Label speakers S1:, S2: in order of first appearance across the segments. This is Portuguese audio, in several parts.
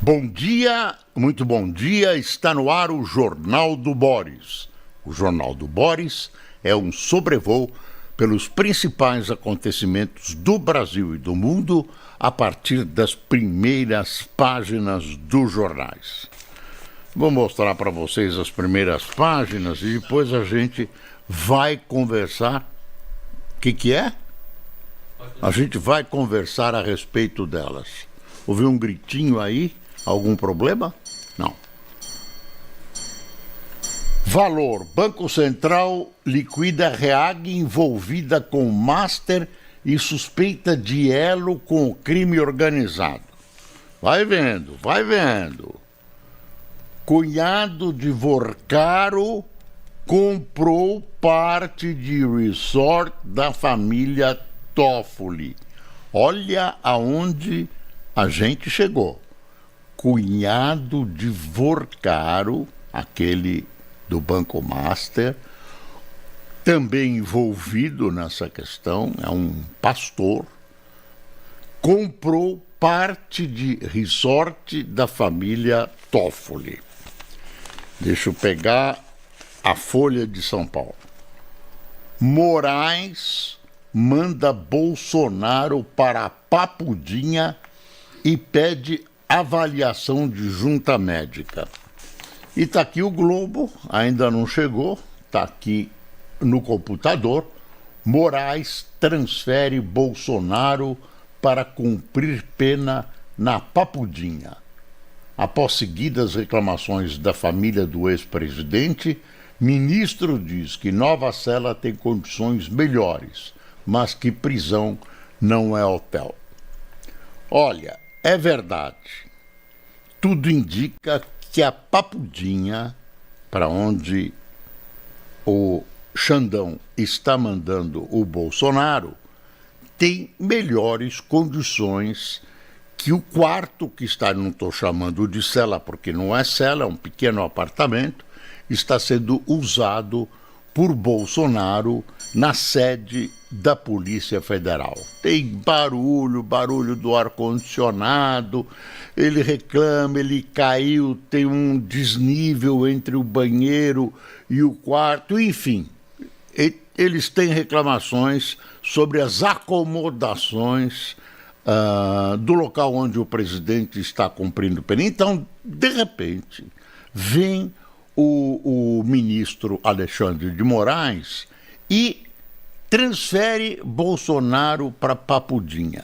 S1: Bom dia, muito bom dia, está no ar o Jornal do Boris. O Jornal do Boris é um sobrevoo pelos principais acontecimentos do Brasil e do mundo a partir das primeiras páginas dos jornais. Vou mostrar para vocês as primeiras páginas e depois a gente vai conversar. O que é? A gente vai conversar a respeito delas. Ouviu um gritinho aí? Algum problema? Não. Valor. Banco Central liquida Reag envolvida com Master e suspeita de elo com o crime organizado. Vai vendo, vai vendo. Cunhado de Vorcaro comprou parte de resort da família Toffoli. Olha aonde a gente chegou. Cunhado de Vorcaro, aquele do Banco Master, também envolvido nessa questão, é um pastor, comprou parte de resort da família Toffoli. Deixa eu pegar a Folha de São Paulo. Moraes manda Bolsonaro para a Papudinha e pede avaliação de junta médica. E está aqui o Globo, ainda não chegou, está aqui no computador. Moraes transfere Bolsonaro para cumprir pena na Papudinha. Após seguidas reclamações da família do ex-presidente, ministro diz que nova cela tem condições melhores, mas que prisão não é hotel. Olha, é verdade. Tudo indica que a Papudinha, para onde o Xandão está mandando o Bolsonaro, tem melhores condições que o quarto que está, não estou chamando de cela porque não é cela, é um pequeno apartamento, está sendo usado por Bolsonaro na sede da Polícia Federal. Tem barulho do ar-condicionado, ele reclama, ele caiu, tem um desnível entre o banheiro e o quarto, enfim. Eles têm reclamações sobre as acomodações do local onde o presidente está cumprindo pena. Então, de repente, vem o ministro Alexandre de Moraes e transfere Bolsonaro para Papudinha.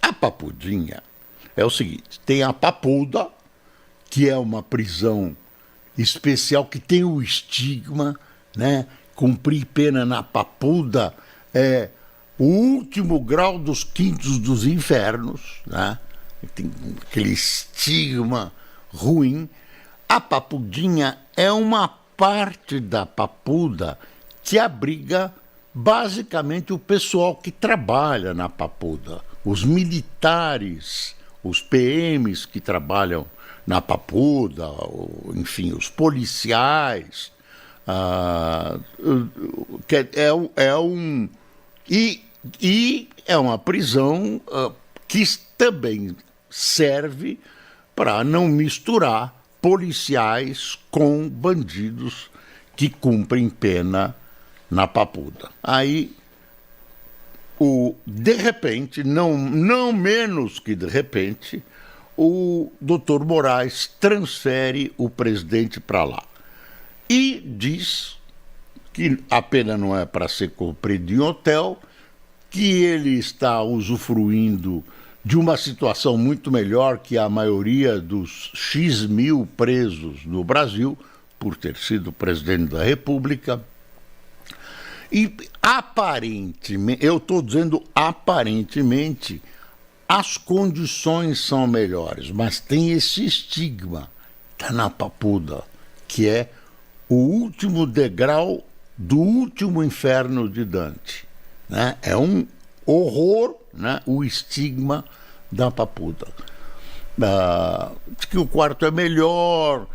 S1: A Papudinha é o seguinte, tem a Papuda, que é uma prisão especial, que tem o estigma, né? Cumprir pena na Papuda é o último grau dos quintos dos infernos, né? Tem aquele estigma ruim. A Papudinha é uma parte da Papuda que abriga basicamente o pessoal que trabalha na Papuda, os militares, os PMs que trabalham na Papuda, enfim, os policiais. E é uma prisão que também serve para não misturar policiais com bandidos que cumprem pena na Papuda. Aí, de repente, não menos que de repente, o doutor Moraes transfere o presidente para lá. E diz que a pena não é para ser cumprida em hotel, que ele está usufruindo de uma situação muito melhor que a maioria dos X mil presos no Brasil, por ter sido presidente da República. E aparentemente, eu estou dizendo aparentemente, as condições são melhores, mas tem esse estigma, está na Papuda, que é o último degrau do último inferno de Dante, né? É um horror, né? O estigma da Papuda. Diz que o quarto é melhor,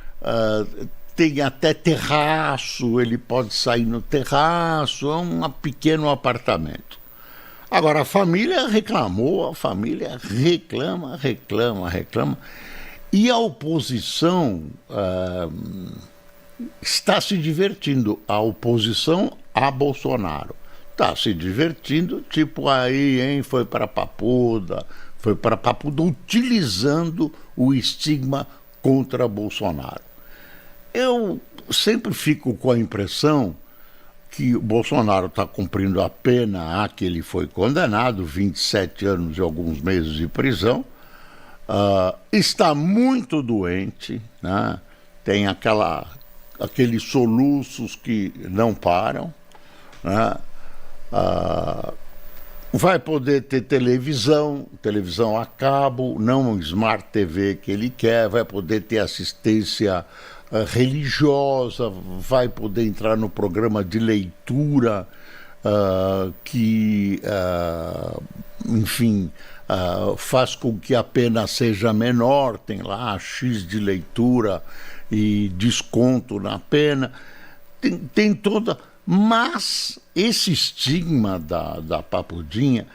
S1: tem até terraço, ele pode sair no terraço, é um pequeno apartamento. Agora, a família reclamou, a família reclama. E a oposição está se divertindo, a oposição a Bolsonaro. Está se divertindo, tipo aí, hein, foi para Papuda, utilizando o estigma contra Bolsonaro. Eu sempre fico com a impressão que o Bolsonaro está cumprindo a pena a que ele foi condenado, 27 anos e alguns meses de prisão, está muito doente, né? Tem aqueles soluços que não param, né? Vai poder ter televisão a cabo, não um Smart TV que ele quer, vai poder ter assistência religiosa, vai poder entrar no programa de leitura que, enfim, faz com que a pena seja menor, tem lá X de leitura e desconto na pena, tem toda... Mas esse estigma da Papudinha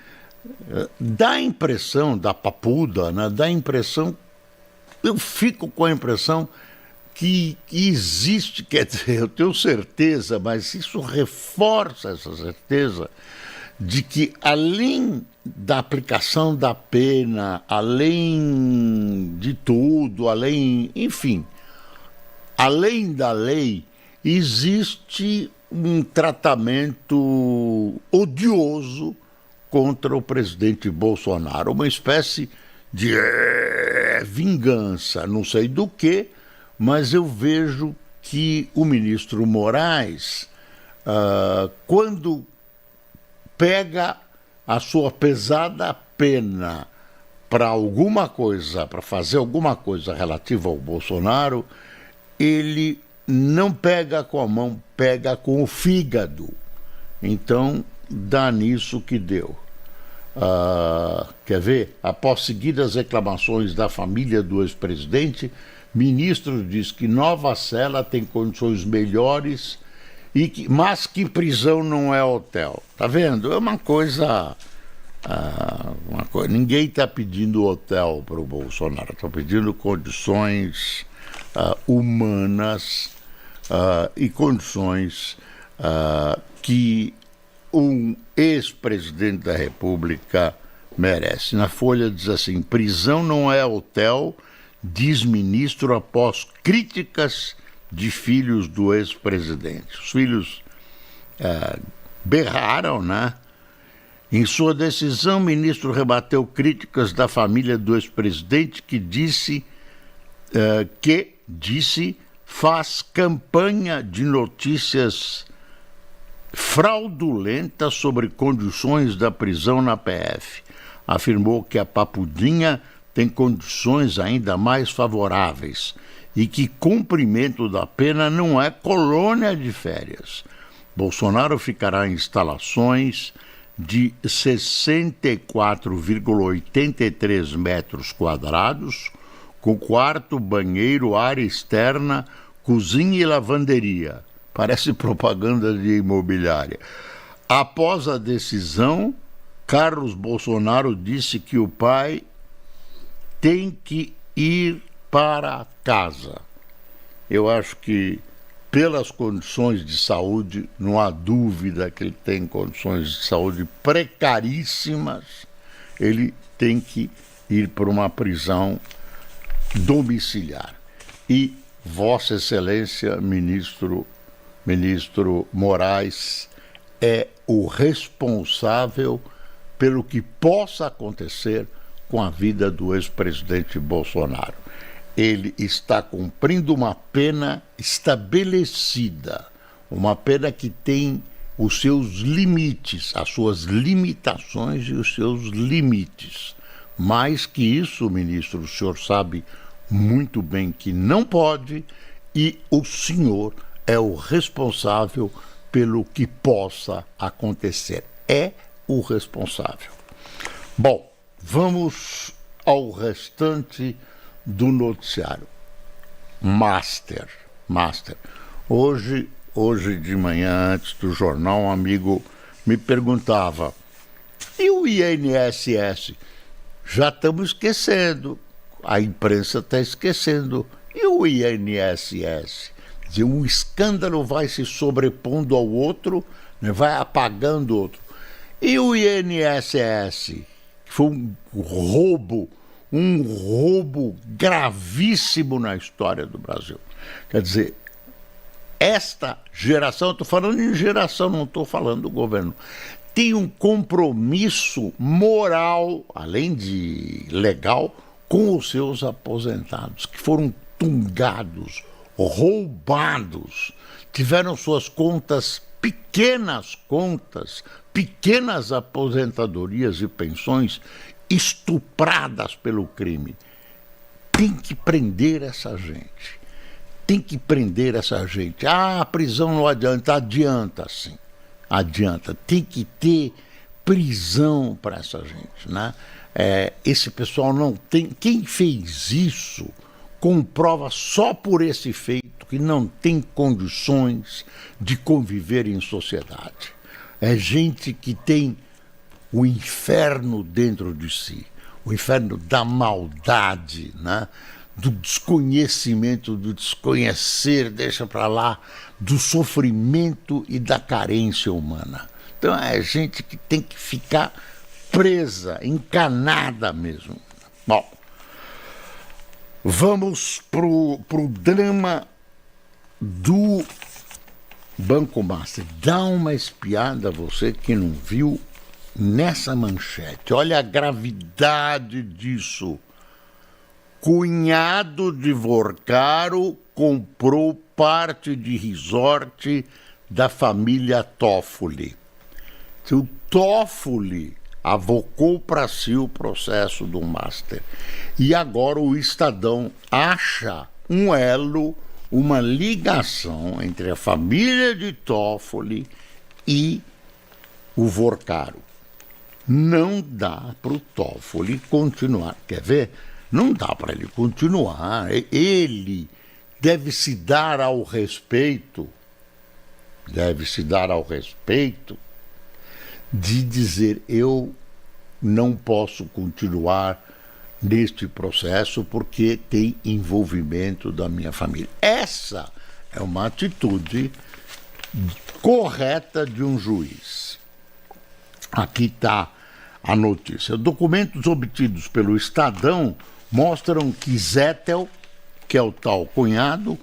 S1: dá a impressão, da Papuda, né, dá a impressão, eu fico com a impressão que existe, quer dizer, eu tenho certeza, mas isso reforça essa certeza de que além da aplicação da pena, além de tudo, enfim, além da lei, existe um tratamento odioso contra o presidente Bolsonaro, uma espécie de vingança, não sei do que, mas eu vejo que o ministro Moraes, quando pega a sua pesada pena para alguma coisa, para fazer alguma coisa relativa ao Bolsonaro, ele não pega com a mão, pega com o fígado. Então, dá nisso que deu. Quer ver? Após seguidas reclamações da família do ex-presidente, ministro diz que Nova Sela tem condições melhores, mas que prisão não é hotel. Tá vendo? É uma coisa... ninguém está pedindo hotel para o Bolsonaro, está pedindo condições humanas e condições que um ex-presidente da República merece. Na Folha diz assim: prisão não é hotel, diz ministro após críticas de filhos do ex-presidente. Os filhos berraram, né? Em sua decisão, o ministro rebateu críticas da família do ex-presidente que disse faz campanha de notícias fraudulentas sobre condições da prisão na PF. Afirmou que a Papudinha tem condições ainda mais favoráveis e que cumprimento da pena não é colônia de férias. Bolsonaro ficará em instalações de 64,83 metros quadrados, com quarto, banheiro, área externa, cozinha e lavanderia. Parece propaganda de imobiliária. Após a decisão, Carlos Bolsonaro disse que o pai tem que ir para casa. Eu acho que, pelas condições de saúde, não há dúvida que ele tem condições de saúde precaríssimas, ele tem que ir para uma prisão domiciliar. E Vossa Excelência, ministro Moraes, é o responsável pelo que possa acontecer com a vida do ex-presidente Bolsonaro. Ele está cumprindo uma pena estabelecida, uma pena que tem os seus limites, as suas limitações e os seus limites. Mais que isso, ministro, o senhor sabe muito bem que não pode, e o senhor é o responsável pelo que possa acontecer. É o responsável. Bom, vamos ao restante do noticiário. Master. Hoje de manhã, antes do jornal, um amigo me perguntava: e o INSS? Já estamos esquecendo. a imprensa está esquecendo. E o INSS? Quer dizer, um escândalo vai se sobrepondo ao outro, né, vai apagando o outro. E o INSS, que foi um roubo gravíssimo na história do Brasil. Quer dizer, esta geração, eu estou falando em geração, não estou falando do governo, tem um compromisso moral, além de legal, com os seus aposentados, que foram tungados, roubados, tiveram suas pequenas aposentadorias e pensões estupradas pelo crime. Tem que prender essa gente. Tem que prender essa gente. Ah, a prisão não adianta. Adianta, sim. Adianta. Tem que ter prisão para essa gente, né? Esse pessoal não tem... Quem fez isso comprova só por esse feito que não tem condições de conviver em sociedade. É gente que tem o inferno dentro de si, o inferno da maldade, né? Do desconhecimento, do desconhecer, deixa para lá, do sofrimento e da carência humana. Então é gente que tem que ficar presa, encanada mesmo. Bom, vamos pro drama do Banco Master. Dá uma espiada, você que não viu, nessa manchete. Olha a gravidade disso. Cunhado de Vorcaro comprou parte de resort da família Toffoli. O Toffoli avocou para si o processo do Master. E agora o Estadão acha um elo, uma ligação entre a família de Toffoli e o Vorcaro. Não dá para o Toffoli continuar. Quer ver? Não dá para ele continuar. Ele deve se dar ao respeito de dizer: eu não posso continuar neste processo porque tem envolvimento da minha família. Essa é uma atitude correta de um juiz. Aqui está a notícia. Documentos obtidos pelo Estadão mostram que Zettel, que é o tal cunhado,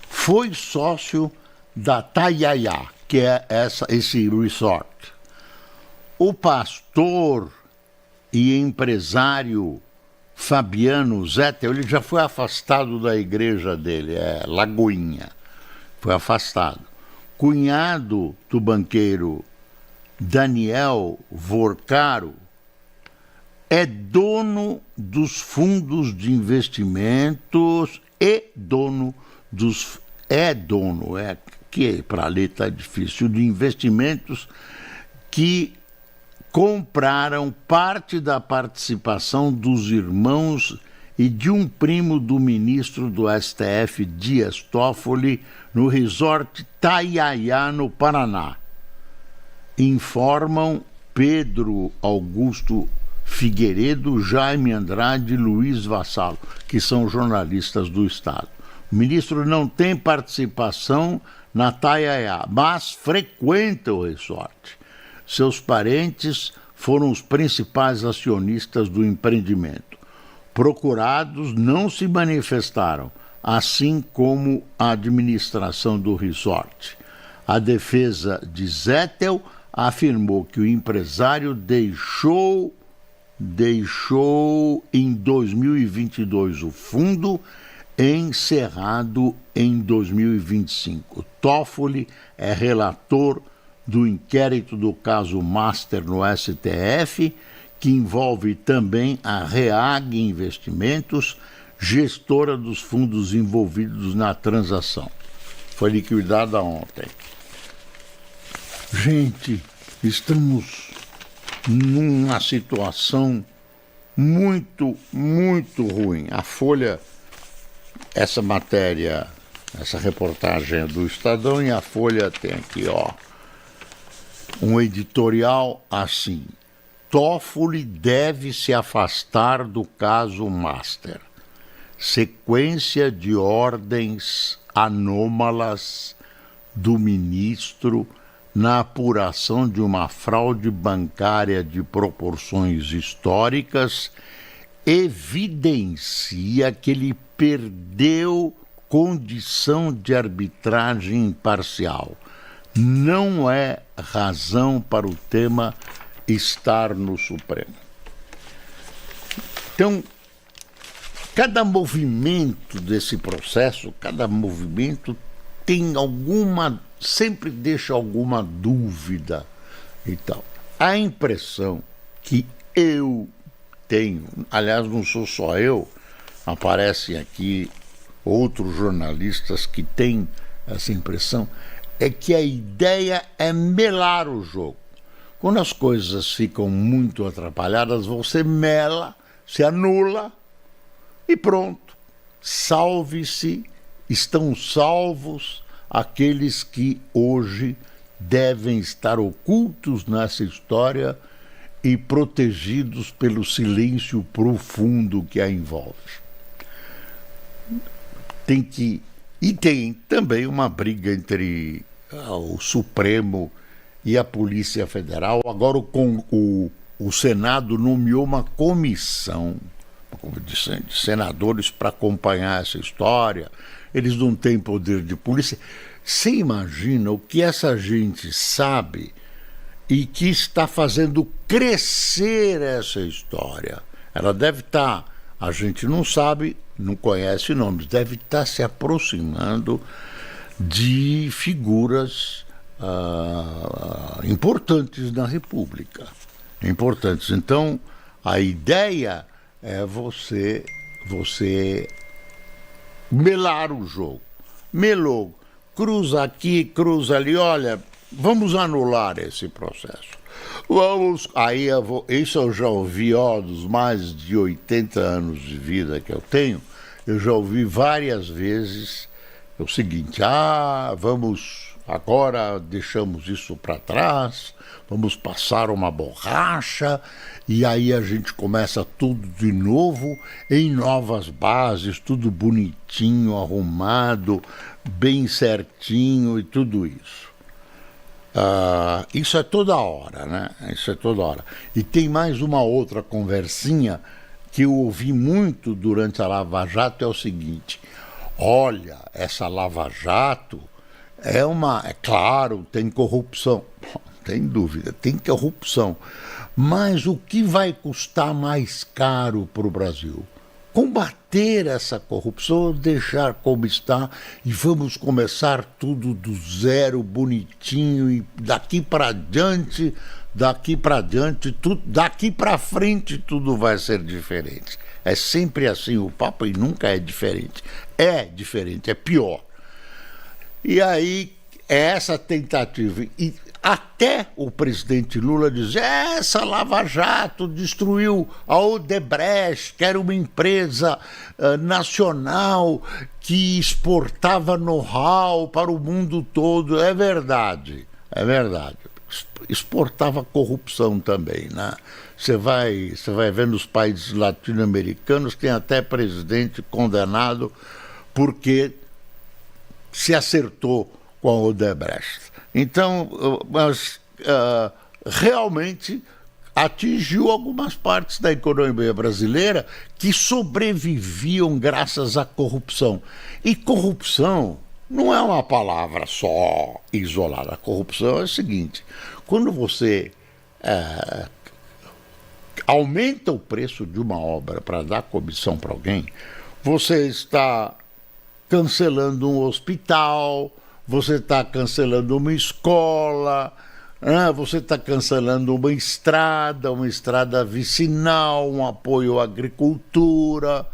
S1: foi sócio da Tayaya, que é esse resort. O pastor e empresário Fabiano Zettel, ele já foi afastado da igreja dele, Lagoinha, foi afastado. Cunhado do banqueiro Daniel Vorcaro é dono dos fundos de investimentos que para ler está difícil, de investimentos que compraram parte da participação dos irmãos e de um primo do ministro do STF, Dias Toffoli, no resort Tayaya, no Paraná. Informam Pedro Augusto Figueiredo, Jaime Andrade e Luiz Vassalo, que são jornalistas do Estado. O ministro não tem participação na Tayaya, mas frequenta o resort. Seus parentes foram os principais acionistas do empreendimento. Procurados não se manifestaram, assim como a administração do resort. A defesa de Zettel afirmou que o empresário deixou em 2022 o fundo, encerrado em 2025. Toffoli é relator do inquérito do caso Master no STF, que envolve também a Reag Investimentos, gestora dos fundos envolvidos na transação. Foi liquidada ontem. Gente, estamos numa situação muito, muito ruim. A Folha, essa matéria, essa reportagem é do Estadão, e a Folha tem aqui, um editorial assim: Toffoli deve se afastar do caso Master. sequência de ordens anômalas do ministro na apuração de uma fraude bancária de proporções históricas evidencia que ele perdeu condição de arbitragem imparcial. Não é razão para o tema estar no Supremo. Então, cada movimento desse processo, cada movimento tem sempre deixa alguma dúvida e tal. A impressão que eu tenho, aliás, não sou só eu, aparecem aqui outros jornalistas que têm essa impressão, é que a ideia é melar o jogo. Quando as coisas ficam muito atrapalhadas, você mela, se anula e pronto. Salve-se, estão salvos aqueles que hoje devem estar ocultos nessa história e protegidos pelo silêncio profundo que a envolve. Tem também uma briga entre o Supremo e a Polícia Federal. Agora o Senado nomeou uma comissão de senadores para acompanhar essa história. Eles não têm poder de polícia. Você imagina o que essa gente sabe e que está fazendo crescer essa história. Ela deve estar, a gente não sabe, não conhece nomes, deve estar se aproximando de figuras importantes na República. Importantes. Então, a ideia é você melar o jogo. Melou. Cruza aqui, cruza ali. Olha, vamos anular esse processo. Isso eu já ouvi, dos mais de 80 anos de vida que eu tenho, eu já ouvi várias vezes o seguinte: agora deixamos isso para trás, vamos passar uma borracha e aí a gente começa tudo de novo, em novas bases, tudo bonitinho, arrumado, bem certinho e tudo isso. Isso é toda hora, né? Isso é toda hora. E tem mais uma outra conversinha que eu ouvi muito durante a Lava Jato, é o seguinte: olha, essa Lava Jato é claro, tem corrupção. Não tem dúvida, tem corrupção. Mas o que vai custar mais caro para o Brasil? Combater essa corrupção ou deixar como está e vamos começar tudo do zero, bonitinho, e daqui para frente tudo vai ser diferente. É sempre assim o papo e nunca é diferente. É diferente, é pior. E aí, essa tentativa, e até o presidente Lula diz: essa Lava Jato destruiu a Odebrecht, que era uma empresa nacional que exportava know-how para o mundo todo. É verdade. Exportava corrupção também, né? Você vai ver nos países latino-americanos, tem até presidente condenado porque se acertou com a Odebrecht. Então, realmente atingiu algumas partes da economia brasileira que sobreviviam graças à corrupção. E corrupção não é uma palavra só isolada. A corrupção é o seguinte: quando você aumenta o preço de uma obra para dar comissão para alguém, você está cancelando um hospital, você está cancelando uma escola, você está cancelando uma estrada vicinal, um apoio à agricultura,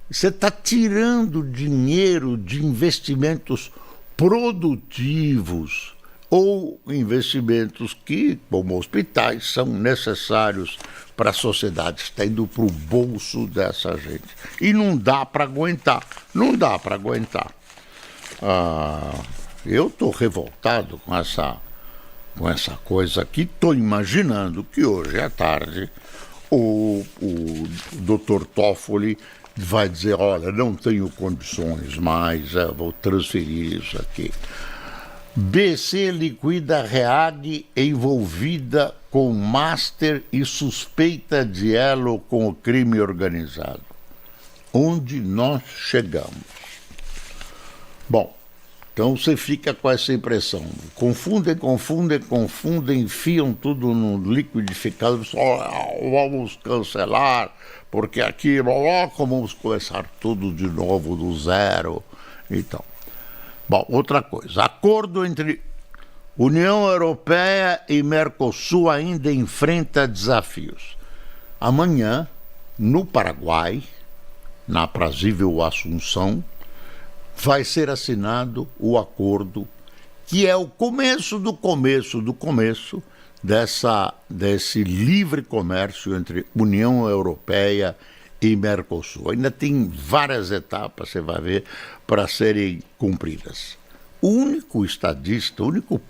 S1: você está tirando dinheiro de investimentos produtivos ou investimentos que, como hospitais, são necessários para a sociedade. Está indo para o bolso dessa gente. E não dá para aguentar. Eu estou revoltado com essa coisa aqui. Estou imaginando que hoje à tarde o Dr. Toffoli vai dizer, olha, não tenho condições mais, vou transferir isso aqui. BC liquida Reag envolvida com master e suspeita de elo com o crime organizado. Onde nós chegamos? Bom, então você fica com essa impressão. Confundem, enfiam tudo no liquidificador, vamos cancelar, porque aqui vamos começar tudo de novo do zero. Então, bom, outra coisa, acordo entre União Europeia e Mercosul ainda enfrenta desafios. Amanhã, no Paraguai, na aprazível Assunção, vai ser assinado o acordo, que é o começo do começo desse livre comércio entre União Europeia e Mercosul. Ainda tem várias etapas, você vai ver, para serem cumpridas. O único estadista, o único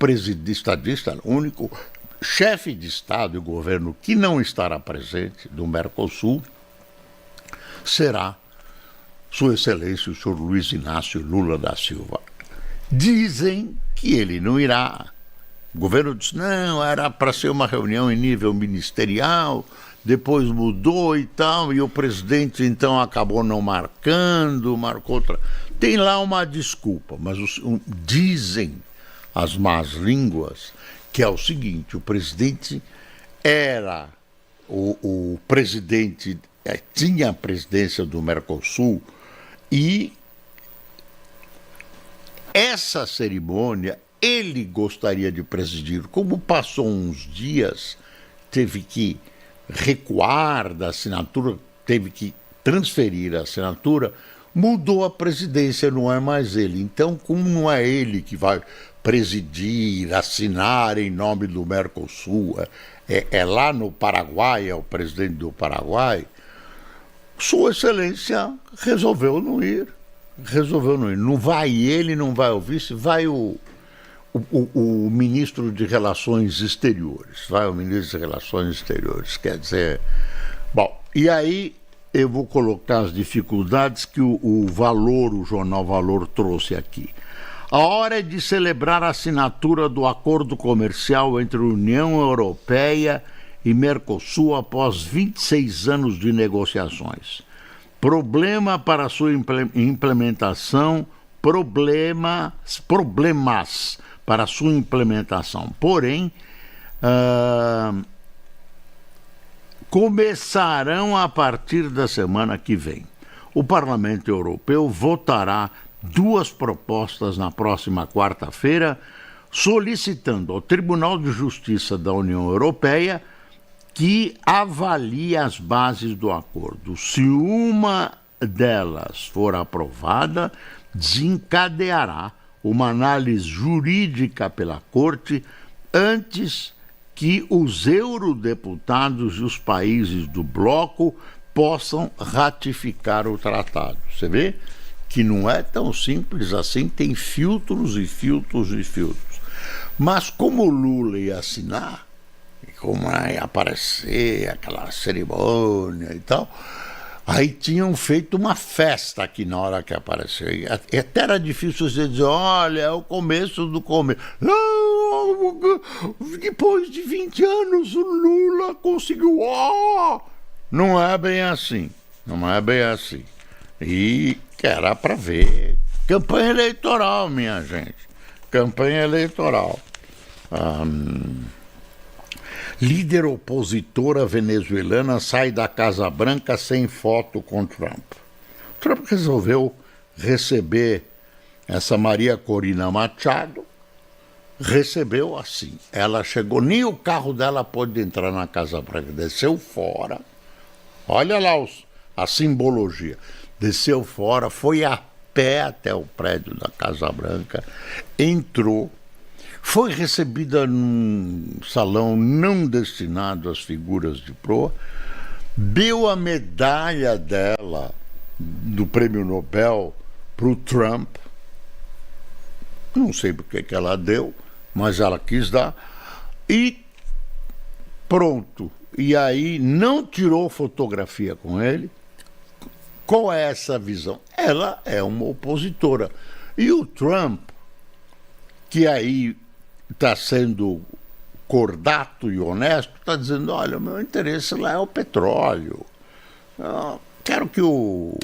S1: chefe de Estado e governo que não estará presente do Mercosul será Sua Excelência o senhor Luiz Inácio Lula da Silva. Dizem que ele não irá. O governo disse, não, era para ser uma reunião em nível ministerial, depois mudou e tal, e o presidente então acabou não marcando, marcou outra. Tem lá uma desculpa, mas dizem as más línguas que é o seguinte, o presidente era, o presidente tinha a presidência do Mercosul e essa cerimônia ele gostaria de presidir. Como passou uns dias, teve que recuar da assinatura, teve que transferir a assinatura, mudou a presidência, não é mais ele. Então, como não é ele que vai presidir, assinar em nome do Mercosul, é lá no Paraguai, é o presidente do Paraguai, Sua Excelência resolveu não ir. Não vai ele, não vai o vice, vai o ministro de Relações Exteriores. Quer dizer... Bom, e aí eu vou colocar as dificuldades que o jornal Valor trouxe aqui. A hora é de celebrar a assinatura do acordo comercial entre a União Europeia e Mercosul após 26 anos de negociações. Problema para sua implementação, problemas para sua implementação. Porém, começarão a partir da semana que vem. O Parlamento Europeu votará 2 propostas na próxima quarta-feira, solicitando ao Tribunal de Justiça da União Europeia que avalie as bases do acordo. Se uma delas for aprovada, desencadeará uma análise jurídica pela Corte antes que os eurodeputados e os países do bloco possam ratificar o tratado. Você vê que não é tão simples assim, tem filtros e filtros e filtros. Mas como o Lula ia assinar, como ia aparecer aquela cerimônia e tal, aí tinham feito uma festa aqui na hora que apareceu. E até era difícil você dizer, olha, é o começo do começo. Depois de 20 anos o Lula conseguiu. Não é bem assim. E que era para ver. Campanha eleitoral, minha gente. Campanha eleitoral. Líder opositora venezuelana sai da Casa Branca sem foto com Trump. Trump resolveu receber essa Maria Corina Machado, recebeu assim. Ela chegou, nem o carro dela pôde entrar na Casa Branca, desceu fora. Olha lá a simbologia. Desceu fora, foi a pé até o prédio da Casa Branca, entrou, foi recebida num salão não destinado às figuras de proa, deu a medalha dela do Prêmio Nobel para o Trump, não sei por que ela deu, mas ela quis dar, e pronto. E aí não tirou fotografia com ele, qual é essa visão? Ela é uma opositora. E o Trump, que aí está sendo cordato e honesto, está dizendo, olha, o meu interesse lá é o petróleo. Eu quero que o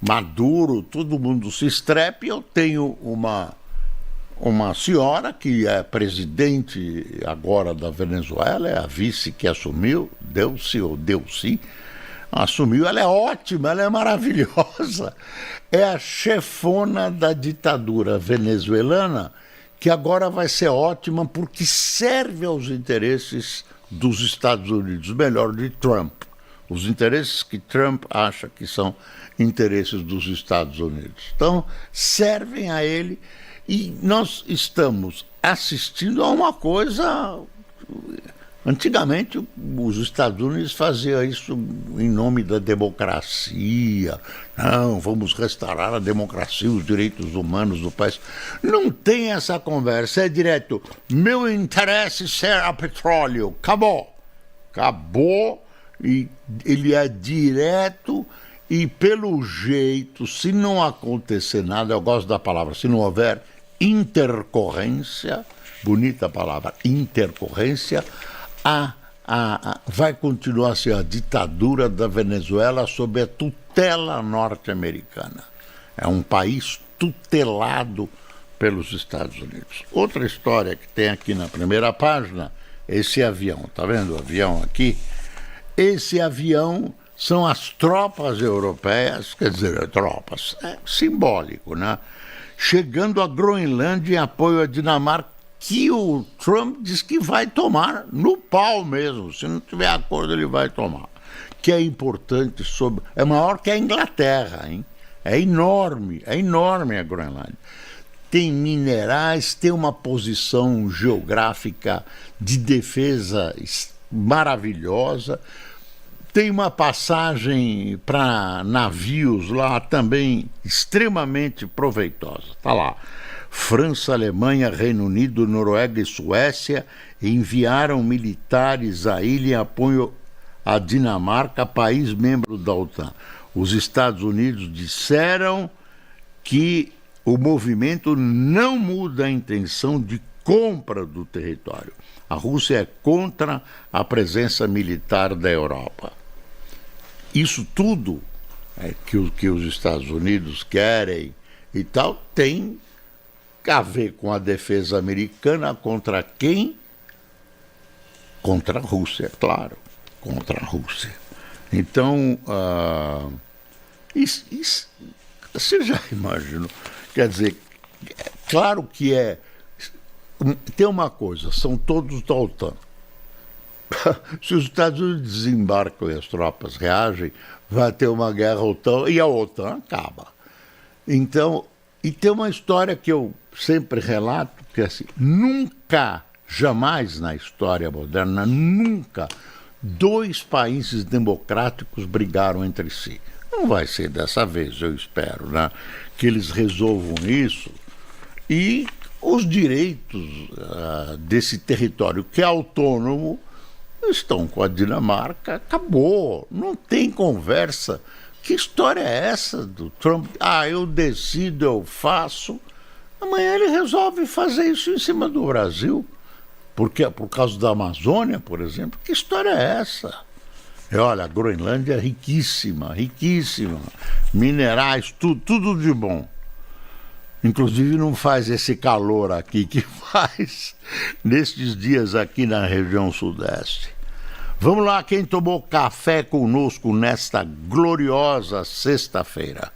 S1: Maduro, todo mundo se estrepe. Eu tenho uma senhora que é presidente agora da Venezuela, é a vice que assumiu, Delcy, assumiu, ela é ótima, ela é maravilhosa. É a chefona da ditadura venezuelana, que agora vai ser ótima porque serve aos interesses dos Estados Unidos, melhor, de Trump. Os interesses que Trump acha que são interesses dos Estados Unidos. Então, servem a ele e nós estamos assistindo a uma coisa... Antigamente, os Estados Unidos faziam isso em nome da democracia. Não, vamos restaurar a democracia, os direitos humanos do país. Não tem essa conversa, é direto. Meu interesse será petróleo. Acabou. Acabou, e ele é direto e, pelo jeito, se não acontecer nada, eu gosto da palavra, se não houver intercorrência, bonita palavra, intercorrência, vai continuar a ser a ditadura da Venezuela sob a tutela norte-americana. É um país tutelado pelos Estados Unidos. Outra história que tem aqui na primeira página, esse avião, tá vendo o avião aqui? Esse avião são as tropas europeias, quer dizer, tropas, é simbólico, né? Chegando à Groenlândia em apoio à Dinamarca, que o Trump diz que vai tomar no pau mesmo. Se não tiver acordo, ele vai tomar. Que é importante, é maior que a Inglaterra, hein? É enorme a Groenlândia. Tem minerais, tem uma posição geográfica de defesa maravilhosa, tem uma passagem para navios lá também extremamente proveitosa. Está lá. França, Alemanha, Reino Unido, Noruega e Suécia enviaram militares à ilha em apoio à Dinamarca, país membro da OTAN. Os Estados Unidos disseram que o movimento não muda a intenção de compra do território. A Rússia é contra a presença militar da Europa. Isso tudo que os Estados Unidos querem e tal tem a ver com a defesa americana contra quem? Contra a Rússia, claro, contra a Rússia. Então, você já imaginou? Quer dizer, claro que tem uma coisa, são todos da OTAN. Se os Estados Unidos desembarcam e as tropas reagem, vai ter uma guerra OTAN e a OTAN acaba. Então, e tem uma história que eu sempre relato, que é assim, nunca, jamais na história moderna, nunca, dois países democráticos brigaram entre si. Não vai ser dessa vez, eu espero, né, que eles resolvam isso e os direitos desse território que é autônomo estão com a Dinamarca, acabou, não tem conversa. Que história é essa do Trump? Eu decido, eu faço. Amanhã ele resolve fazer isso em cima do Brasil. Porque, por causa da Amazônia, por exemplo. Que história é essa? Olha, a Groenlândia é riquíssima, riquíssima. Minerais, tudo de bom. Inclusive não faz esse calor aqui que faz nestes dias aqui na região sudeste. Vamos lá, quem tomou café conosco nesta gloriosa sexta-feira.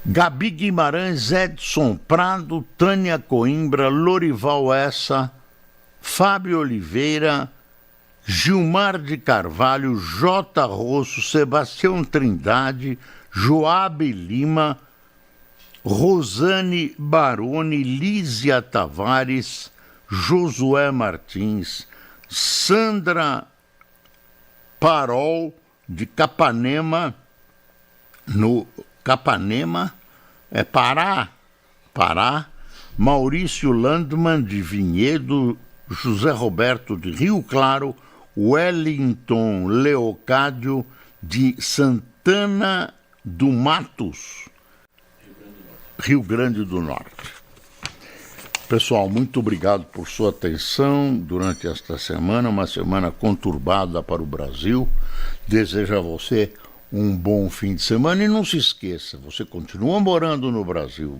S1: Gabi Guimarães, Edson Prado, Tânia Coimbra, Lorival Essa, Fábio Oliveira, Gilmar de Carvalho, J. Rosso, Sebastião Trindade, Joabe Lima, Rosane Baroni, Lísia Tavares, Josué Martins, Sandra Parol, de Capanema, no Capanema, Pará, Maurício Landman, de Vinhedo, José Roberto, de Rio Claro, Wellington Leocádio, de Santana Santana do Matos, Rio Grande do Norte. Pessoal, muito obrigado por sua atenção durante esta semana, uma semana conturbada para o Brasil. Desejo a você um bom fim de semana e não se esqueça, você continua morando no Brasil.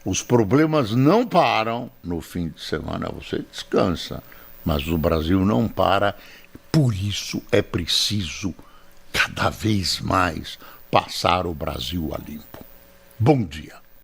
S1: Os problemas não param no fim de semana, você descansa, mas o Brasil não para, por isso é preciso cada vez mais passar o Brasil a limpo. Bom dia.